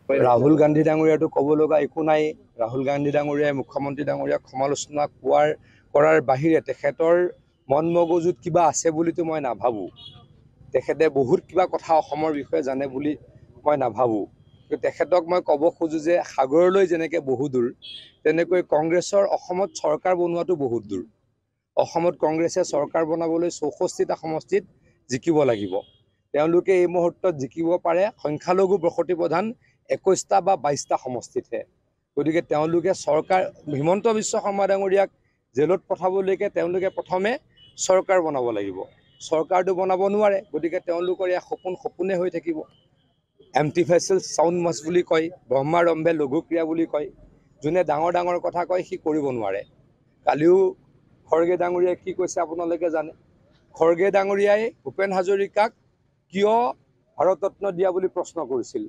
ৰাহুল গান্ধী ডাঙৰীয়াটো ক'ব লগা একো নাই। ৰাহুল গান্ধী ডাঙৰীয়াই মুখ্যমন্ত্ৰী ডাঙৰীয়াক সমালোচনা কৰাৰ বাহিৰে তেখেতৰ মন মগজুত কিবা আছে বুলিতো মই নাভাবোঁ। তেখেতে বহুত কিবা কথা অসমৰ বিষয়ে জানে বুলি মই নাভাবোঁ। তেখেতক মই ক'ব খোজোঁ যে সাগৰলৈ যেনেকৈ বহু দূৰ, তেনেকৈ কংগ্ৰেছৰ অসমত চৰকাৰ বনোৱাটো বহুত দূৰ। অসমত কংগ্ৰেছে চৰকাৰ বনাবলৈ 64টা সমষ্টিত জিকিব লাগিব। তেওঁলোকে এই মুহূৰ্তত জিকিব পাৰে সংখ্যালঘু বসতি প্ৰধান 21টা বা 22টা সমষ্টিতহে। গতিকে তেওঁলোকে হিমন্ত বিশ্ব শৰ্মা ডাঙৰীয়াক জেলত পঠাবলৈকে তেওঁলোকে প্ৰথমে চৰকাৰ বনাব লাগিব। চৰকাৰটো বনাব নোৱাৰে, গতিকে তেওঁলোকৰ ইয়াৰ সপোনে হৈ থাকিব। এমটি ভেছেল চাউণ্ড মাছ বুলি কয়, ব্ৰহ্মাৰম্ভে লঘুক্ৰিয়া বুলি কয়। যোনে ডাঙৰ ডাঙৰ কথা কয় সি কৰিব নোৱাৰে। কালিও খৰ্গে ডাঙৰীয়াই কি কৈছে আপোনালোকে জানে। খৰ্গে ডাঙৰীয়াই ভূপেন হাজৰিকাক কিয় ভাৰতৰত্ন দিয়া বুলি প্ৰশ্ন কৰিছিল।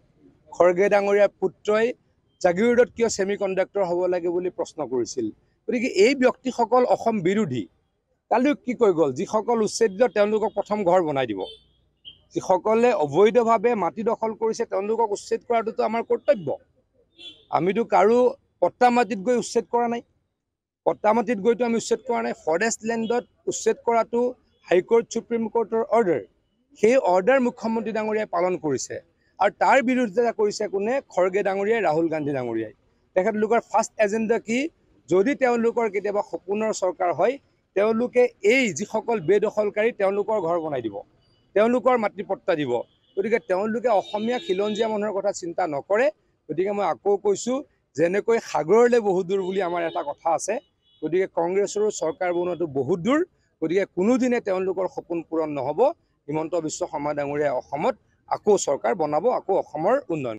খৰ্গে ডাঙৰীয়াৰ পুত্ৰই জাগিৰোডত কিয় ছেমি কণ্ডাক্টৰ হ'ব লাগে বুলি প্ৰশ্ন কৰিছিল। গতিকে এই ব্যক্তিসকল অসম বিৰোধী। কালিও কি কৈ গ'ল, যিসকল উচ্ছেদিত তেওঁলোকক প্ৰথম ঘৰ বনাই দিব। যিসকলে অবৈধভাৱে মাটি দখল কৰিছে তেওঁলোকক উচ্ছেদ কৰাটোতো আমাৰ কৰ্তব্য। আমিতো কাৰো পট্টা মাটিত গৈ উচ্ছেদ কৰা নাই। পট্টা মাটিত গৈতো আমি উচ্ছেদ কৰা নাই। ফৰেষ্ট লেণ্ডত উচ্ছেদ কৰাটো হাইকোৰ্ট সুপ্ৰিম কোৰ্টৰ অৰ্ডাৰ। সেই অৰ্ডাৰ মুখ্যমন্ত্ৰী ডাঙৰীয়াই পালন কৰিছে। আৰু তাৰ বিৰোধিতা কৰিছে কোনে? খৰ্গে ডাঙৰীয়াই, ৰাহুল গান্ধী ডাঙৰীয়াই। তেখেতলোকৰ ফাৰ্ষ্ট এজেণ্ডা কি? যদি তেওঁলোকৰ কেতিয়াবা সপোনৰ চৰকাৰ হয়, তেওঁলোকে এই যিসকল বেদখলকাৰী তেওঁলোকৰ ঘৰ বনাই দিব, তেওঁলোকৰ মাটি পট্টা দিব। গতিকে তেওঁলোকে অসমীয়া খিলঞ্জীয়া মানুহৰ কথা চিন্তা নকৰে। গতিকে মই আকৌ কৈছোঁ, যেনেকৈ সাগৰলৈ বহুত দূৰ বুলি আমাৰ এটা কথা আছে, গতিকে কংগ্ৰেছৰো চৰকাৰ বনোৱাটো বহুত দূৰ। গতিকে কোনোদিনে তেওঁলোকৰ সপোন পূৰণ নহ'ব। হিমন্ত বিশ্ব শৰ্মা ডাঙৰীয়াই অসমত আকৌ চৰকাৰ বনাব, আকৌ অসমৰ উন্নয়ন